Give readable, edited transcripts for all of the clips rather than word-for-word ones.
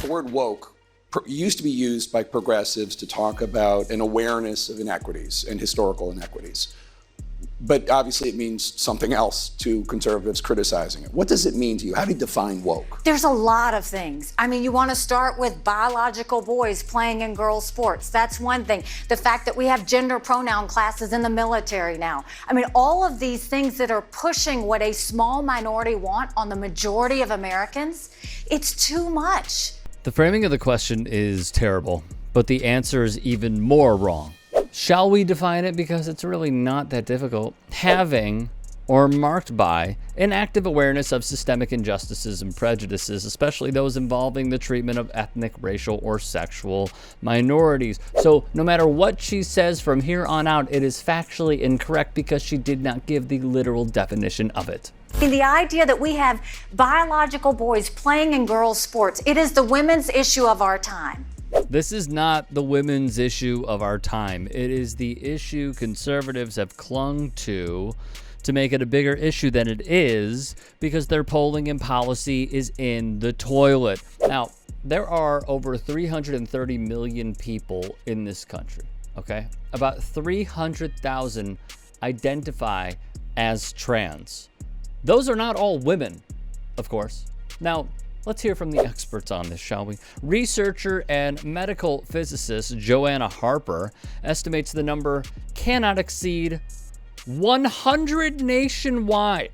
The word woke used to be used by progressives to talk about an awareness of inequities and historical inequities. But obviously it means something else to conservatives criticizing it. What does it mean to you? How do you define woke? There's a lot of things. I mean, you want to start with biological boys playing in girls' sports. That's one thing. The fact that we have gender pronoun classes in the military now. I mean, all of these things that are pushing what a small minority want on the majority of Americans, it's too much. The framing of the question is terrible, but the answer is even more wrong. Shall we define it? Because it's really not that difficult. Having or marked by an active awareness of systemic injustices and prejudices, especially those involving the treatment of ethnic, racial, or sexual minorities. So no matter what she says from here on out, it is factually incorrect because she did not give the literal definition of it. The idea that we have biological boys playing in girls' sports, it is the women's issue of our time. This is not the women's issue of our time. It is the issue conservatives have clung to make it a bigger issue than it is because their polling and policy is in the toilet. Now, there are over 330 million people in this country, okay? About 300,000 identify as trans. Those are not all women, of course. Now, let's hear from the experts on this, shall we? Researcher and medical physicist Joanna Harper estimates the number cannot exceed 100 nationwide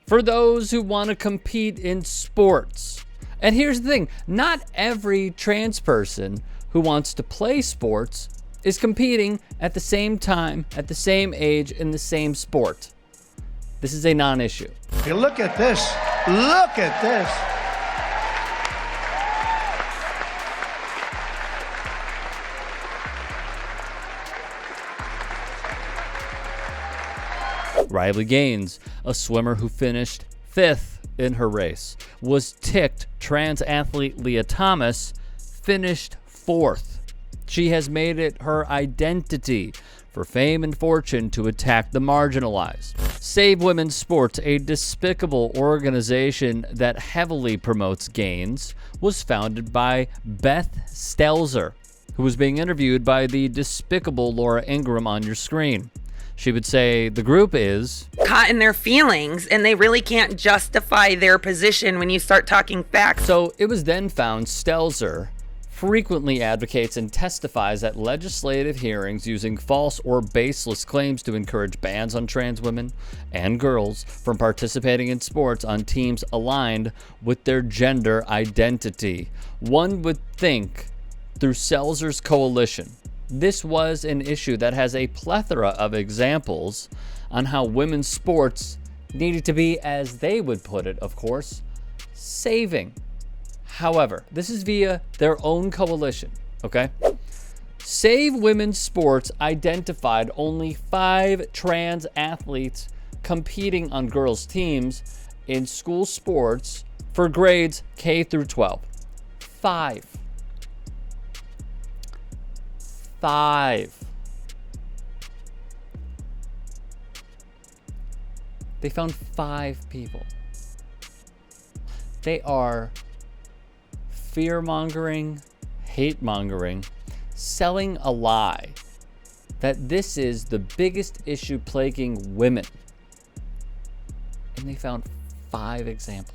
for those who want to compete in sports. And here's the thing, not every trans person who wants to play sports is competing at the same time, at the same age, in the same sport. This is a non-issue. Hey, look at this. Look at this. Riley Gaines, a swimmer who finished 5th in her race, was ticked trans athlete Leah Thomas finished 4th. She has made it her identity for fame and fortune to attack the marginalized. Save Women's Sports, a despicable organization that heavily promotes gains, was founded by Beth Stelzer, who was being interviewed by the despicable Laura Ingraham on your screen. She would say the group is caught in their feelings and they really can't justify their position when you start talking facts. So it was then found Stelzer frequently advocates and testifies at legislative hearings using false or baseless claims to encourage bans on trans women and girls from participating in sports on teams aligned with their gender identity. One would think through Seltzer's coalition, this was an issue that has a plethora of examples on how women's sports needed to be, as they would put it, of course, saving. However, this is via their own coalition, okay? Save Women's Sports identified only 5 trans athletes competing on girls' teams in school sports for grades K through 12. 5. They found 5 people. They are fear-mongering, hate-mongering, selling a lie that this is the biggest issue plaguing women. And they found 5 examples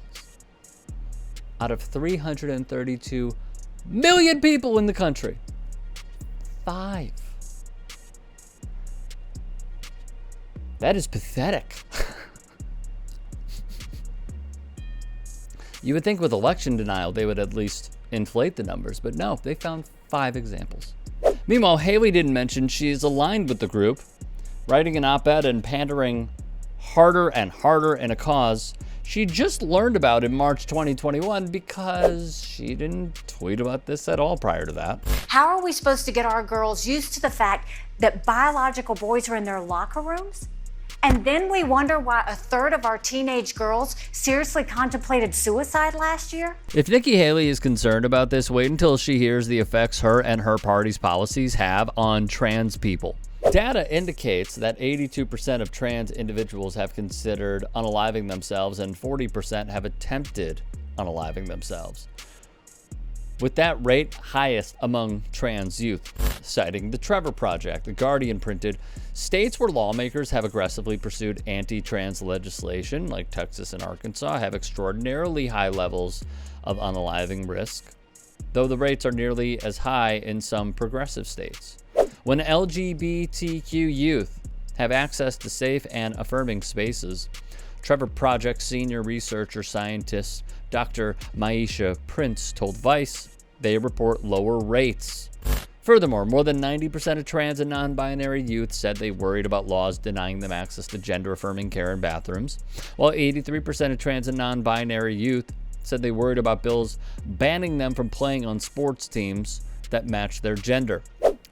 out of 332 million people in the country. 5. That is pathetic. You would think with election denial they would at least inflate the numbers, but no, they found 5 examples. Meanwhile, Haley didn't mention she is aligned with the group, writing an op-ed and pandering harder and harder in a cause she just learned about in March 2021 because she didn't tweet about this at all prior to that. How are we supposed to get our girls used to the fact that biological boys are in their locker rooms? And then we wonder why a third of our teenage girls seriously contemplated suicide last year? If Nikki Haley is concerned about this, wait until she hears the effects her and her party's policies have on trans people. Data indicates that 82% of trans individuals have considered unaliving themselves and 40% have attempted unaliving themselves. with that rate highest among trans youth. Citing the Trevor Project, The Guardian printed, states where lawmakers have aggressively pursued anti-trans legislation, like Texas and Arkansas, have extraordinarily high levels of unaliving risk, though the rates are nearly as high in some progressive states. When LGBTQ youth have access to safe and affirming spaces, Trevor Project senior researcher scientist Dr. Maisha Prince told Vice they report lower rates. Furthermore, more than 90% of trans and non-binary youth said they worried about laws denying them access to gender-affirming care and bathrooms, while 83% of trans and non-binary youth said they worried about bills banning them from playing on sports teams that match their gender.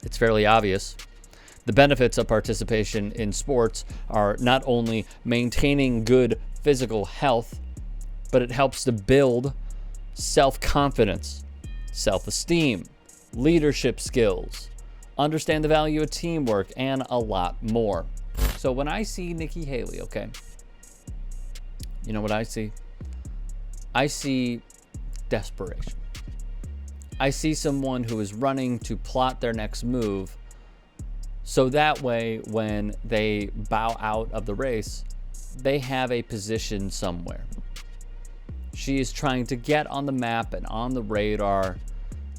It's fairly obvious. The benefits of participation in sports are not only maintaining good physical health, but it helps to build self-confidence, self-esteem, leadership skills, understand the value of teamwork, and a lot more. So when I see Nikki Haley, okay, you know what I see? I see desperation. I see someone who is running to plot their next move, so that way when they bow out of the race, they have a position somewhere. She is trying to get on the map and on the radar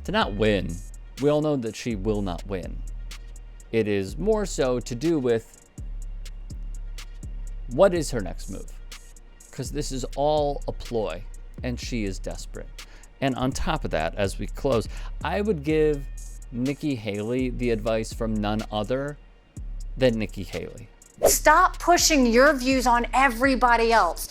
to not win. We all know that she will not win. It is more so to do with what is her next move, because this is all a ploy and she is desperate. And on top of that, as we close, I would give Nikki Haley the advice from none other than Nikki Haley. Stop pushing your views on everybody else.